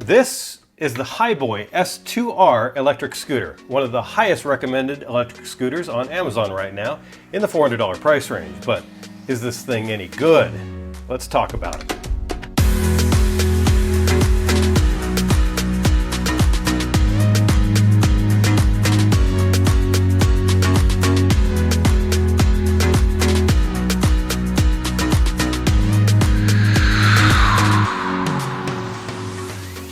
This is the Hiboy S2R Electric Scooter, one of the highest recommended electric scooters on Amazon right now in the $400 price range. But is this thing any good? Let's talk about it.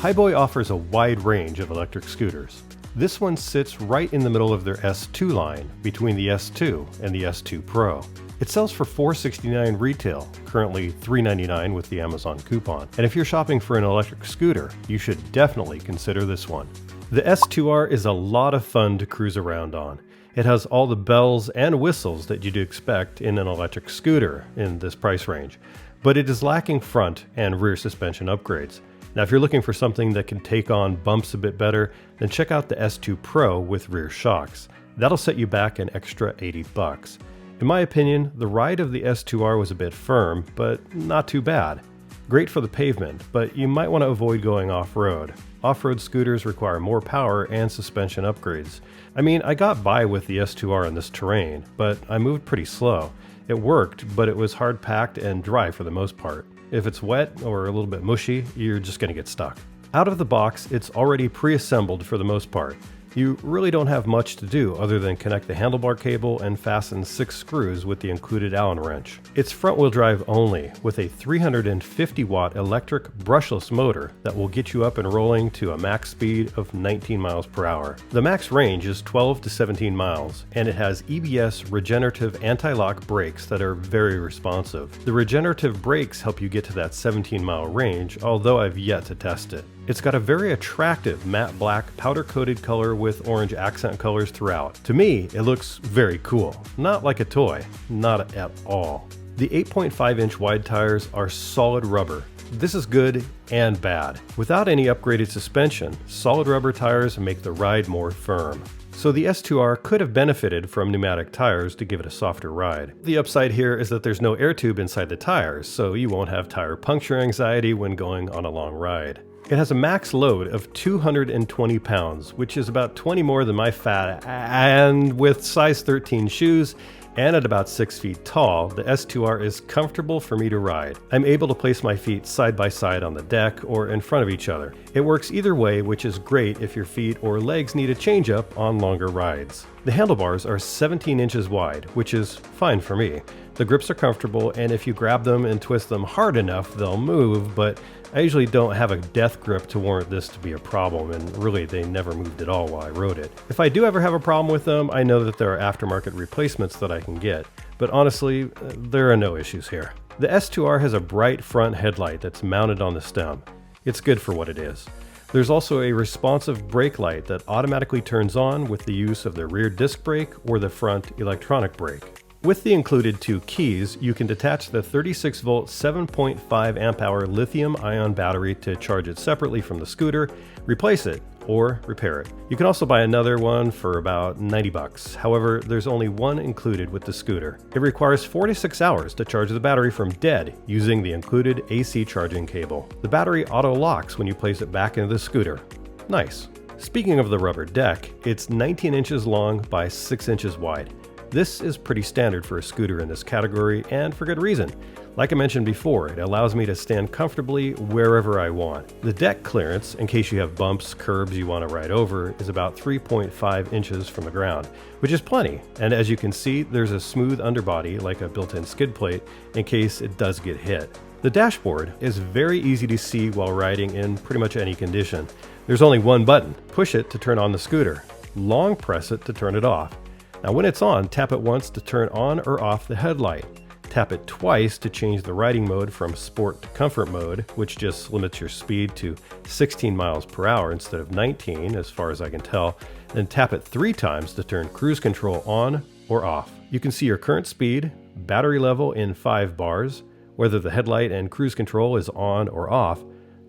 Hiboy offers a wide range of electric scooters. This one sits right in the middle of their S2 line, between the S2 and the S2 Pro. It sells for $469 retail, currently $399 with the Amazon coupon. And if you're shopping for an electric scooter, you should definitely consider this one. The S2R is a lot of fun to cruise around on. It has all the bells and whistles that you'd expect in an electric scooter in this price range, but it is lacking front and rear suspension upgrades. Now, if you're looking for something that can take on bumps a bit better, then check out the S2 Pro with rear shocks. That'll set you back an extra $80. In my opinion, the ride of the S2R was a bit firm, but not too bad. Great for the pavement, but you might want to avoid going off-road. Off-road scooters require more power and suspension upgrades. I mean, I got by with the S2R in this terrain, but I moved pretty slow. It worked, but it was hard-packed and dry for the most part. If it's wet or a little bit mushy, you're just going to get stuck. Out of the box, it's already pre-assembled for the most part. You really don't have much to do other than connect the handlebar cable and fasten 6 screws with the included Allen wrench. It's front-wheel drive only, with a 350-watt electric brushless motor that will get you up and rolling to a max speed of 19 miles per hour. The max range is 12 to 17 miles, and it has EBS Regenerative anti-lock brakes that are very responsive. The regenerative brakes help you get to that 17-mile range, although I've yet to test it. It's got a very attractive matte black powder-coated color with orange accent colors throughout. To me, it looks very cool. Not like a toy. Not at all. The 8.5-inch wide tires are solid rubber. This is good and bad. Without any upgraded suspension, solid rubber tires make the ride more firm. So the S2R could have benefited from pneumatic tires to give it a softer ride. The upside here is that there's no air tube inside the tires, so you won't have tire puncture anxiety when going on a long ride. It has a max load of 220 pounds, which is about 20 more than my fat, and with size 13 shoes, and at about 6 feet tall, the S2R is comfortable for me to ride. I'm able to place my feet side by side on the deck or in front of each other. It works either way, which is great if your feet or legs need a change up on longer rides. The handlebars are 17 inches wide, which is fine for me. The grips are comfortable, and if you grab them and twist them hard enough, they'll move, but I usually don't have a death grip to warrant this to be a problem, and really they never moved at all while I rode it. If I do ever have a problem with them, I know that there are aftermarket replacements that I can get, but honestly, there are no issues here. The S2R has a bright front headlight that's mounted on the stem. It's good for what it is. There's also a responsive brake light that automatically turns on with the use of the rear disc brake or the front electronic brake. With the included 2 keys, you can detach the 36-volt 7.5 amp-hour lithium-ion battery to charge it separately from the scooter, replace it, or repair it. You can also buy another one for about $90. However, there's only one included with the scooter. It requires 4 to 6 hours to charge the battery from dead using the included AC charging cable. The battery auto-locks when you place it back into the scooter. Nice. Speaking of the rubber deck, it's 19 inches long by 6 inches wide. This is pretty standard for a scooter in this category, and for good reason. Like I mentioned before, it allows me to stand comfortably wherever I want. The deck clearance, in case you have bumps, curbs you want to ride over, is about 3.5 inches from the ground, which is plenty. And as you can see, there's a smooth underbody like a built-in skid plate in case it does get hit. The dashboard is very easy to see while riding in pretty much any condition. There's only one button. Push it to turn on the scooter. Long press it to turn it off. Now when it's on, tap it once to turn on or off the headlight. Tap it twice to change the riding mode from sport to comfort mode, which just limits your speed to 16 miles per hour instead of 19 as far as I can tell. Then tap it 3 times to turn cruise control on or off. You can see your current speed, battery level in 5 bars, whether the headlight and cruise control is on or off,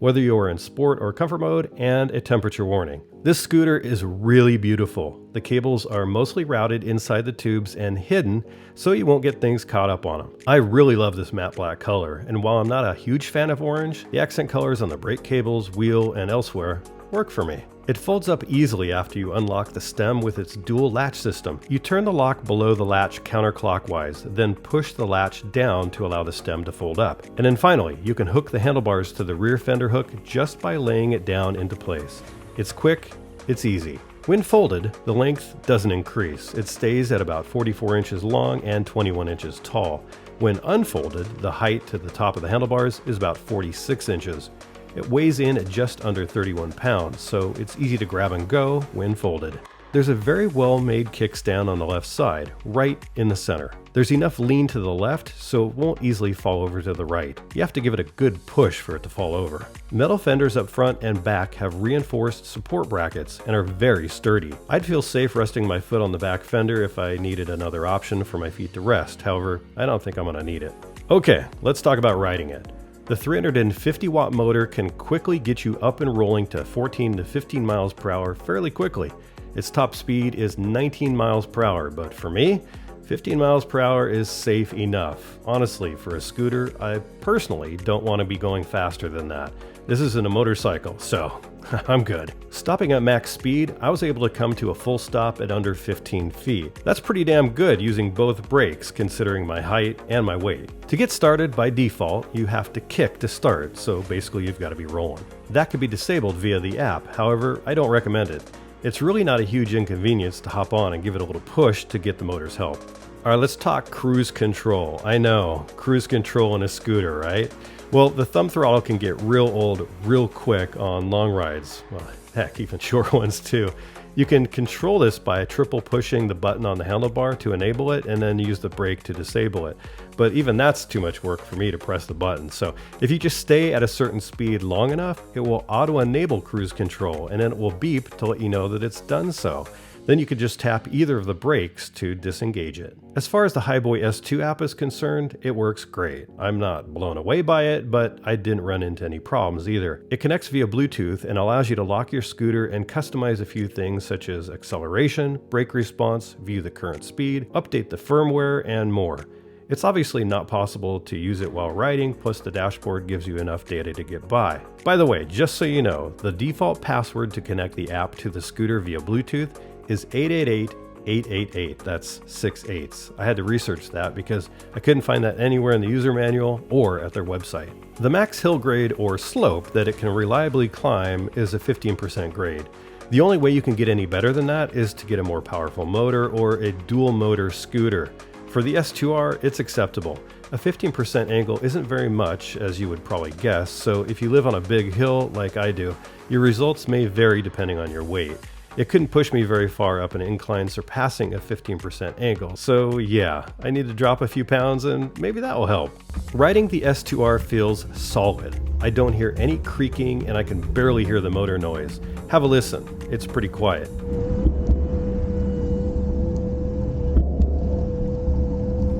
whether you're in sport or comfort mode, and a temperature warning. This scooter is really beautiful. The cables are mostly routed inside the tubes and hidden, so you won't get things caught up on them. I really love this matte black color, and while I'm not a huge fan of orange, the accent colors on the brake cables, wheel, and elsewhere work for me. It folds up easily after you unlock the stem with its dual latch system. You turn the lock below the latch counterclockwise, then push the latch down to allow the stem to fold up. And then finally, you can hook the handlebars to the rear fender hook just by laying it down into place. It's quick, it's easy. When folded, the length doesn't increase. It stays at about 44 inches long and 21 inches tall. When unfolded, the height to the top of the handlebars is about 46 inches. It weighs in at just under 31 pounds, so it's easy to grab and go when folded. There's a very well-made kickstand on the left side, right in the center. There's enough lean to the left, so it won't easily fall over to the right. You have to give it a good push for it to fall over. Metal fenders up front and back have reinforced support brackets and are very sturdy. I'd feel safe resting my foot on the back fender if I needed another option for my feet to rest. However, I don't think I'm gonna need it. Okay, let's talk about riding it. The 350 watt motor can quickly get you up and rolling to 14 to 15 miles per hour fairly quickly. Its top speed is 19 miles per hour, but for me, 15 miles per hour is safe enough. Honestly, for a scooter, I personally don't want to be going faster than that. This isn't a motorcycle, so I'm good. Stopping at max speed, I was able to come to a full stop at under 15 feet. That's pretty damn good using both brakes considering my height and my weight. To get started, by default, you have to kick to start, so basically you've got to be rolling. That can be disabled via the app, however, I don't recommend it. It's really not a huge inconvenience to hop on and give it a little push to get the motor's help. Alright, let's talk cruise control. I know, cruise control in a scooter, right? Well, the thumb throttle can get real old real quick on long rides. Well, heck, even short ones too. You can control this by triple pushing the button on the handlebar to enable it and then use the brake to disable it. But even that's too much work for me to press the button. So if you just stay at a certain speed long enough, it will auto-enable cruise control and then it will beep to let you know that it's done so. Then you could just tap either of the brakes to disengage it. As far as the Hiboy S2 app is concerned, it works great. I'm not blown away by it, but I didn't run into any problems either. It connects via Bluetooth and allows you to lock your scooter and customize a few things such as acceleration, brake response, view the current speed, update the firmware, and more. It's obviously not possible to use it while riding, plus the dashboard gives you enough data to get by. By the way, just so you know, the default password to connect the app to the scooter via Bluetooth is 888-888. That's 6 8s. I had to research that because I couldn't find that anywhere in the user manual or at their website. The max hill grade or slope that it can reliably climb is a 15% grade. The only way you can get any better than that is to get a more powerful motor or a dual motor scooter. For the S2R, it's acceptable. A 15% angle isn't very much, as you would probably guess, so if you live on a big hill like I do, your results may vary depending on your weight. It couldn't push me very far up an incline surpassing a 15% angle, so yeah, I need to drop a few pounds and maybe that will help. Riding the S2R feels solid. I don't hear any creaking and I can barely hear the motor noise. Have a listen, it's pretty quiet.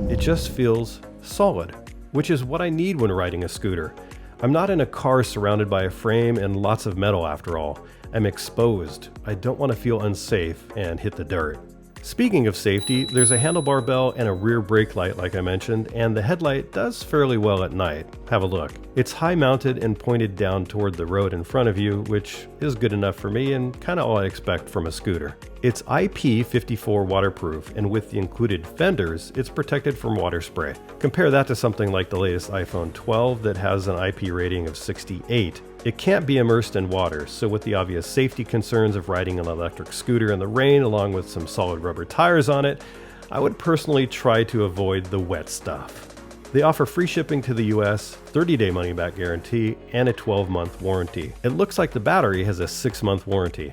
It just feels solid, which is what I need when riding a scooter. I'm not in a car surrounded by a frame and lots of metal after all. I'm exposed. I don't want to feel unsafe and hit the dirt. Speaking of safety, there's a handlebar bell and a rear brake light like I mentioned, and the headlight does fairly well at night. Have a look. It's high mounted and pointed down toward the road in front of you, which is good enough for me and kind of all I expect from a scooter. It's IP54 waterproof, and with the included fenders, it's protected from water spray. Compare that to something like the latest iPhone 12 that has an IP rating of 68. It can't be immersed in water, so with the obvious safety concerns of riding an electric scooter in the rain along with some solid rubber tires on it, I would personally try to avoid the wet stuff. They offer free shipping to the US, 30-day money-back guarantee, and a 12-month warranty. It looks like the battery has a 6-month warranty.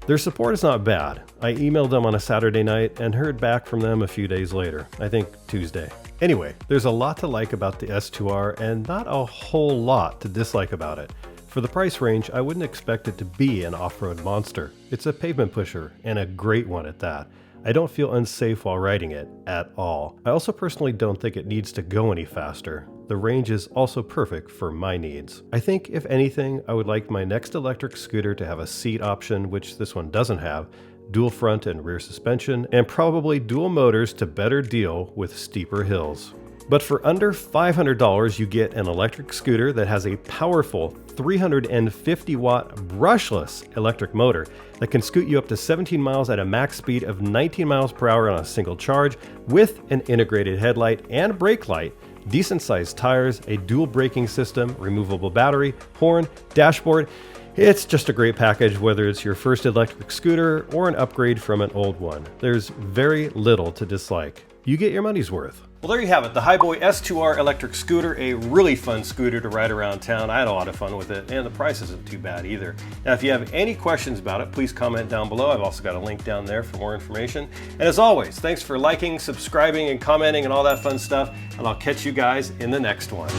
Their support is not bad. I emailed them on a Saturday night and heard back from them a few days later, I think Tuesday. Anyway, there's a lot to like about the S2R and not a whole lot to dislike about it. For the price range, I wouldn't expect it to be an off-road monster. It's a pavement pusher, and a great one at that. I don't feel unsafe while riding it, at all. I also personally don't think it needs to go any faster. The range is also perfect for my needs. I think, if anything, I would like my next electric scooter to have a seat option, which this one doesn't have, dual front and rear suspension, and probably dual motors to better deal with steeper hills. But for under $500, you get an electric scooter that has a powerful 350-watt brushless electric motor that can scoot you up to 17 miles at a max speed of 19 miles per hour on a single charge, with an integrated headlight and brake light, decent-sized tires, a dual braking system, removable battery, horn, dashboard. It's just a great package, whether it's your first electric scooter or an upgrade from an old one. There's very little to dislike. You get your money's worth. Well, there you have it, the Hiboy S2R Electric Scooter, a really fun scooter to ride around town. I had a lot of fun with it, and the price isn't too bad either. Now, if you have any questions about it, please comment down below. I've also got a link down there for more information. And as always, thanks for liking, subscribing, and commenting, and all that fun stuff, and I'll catch you guys in the next one.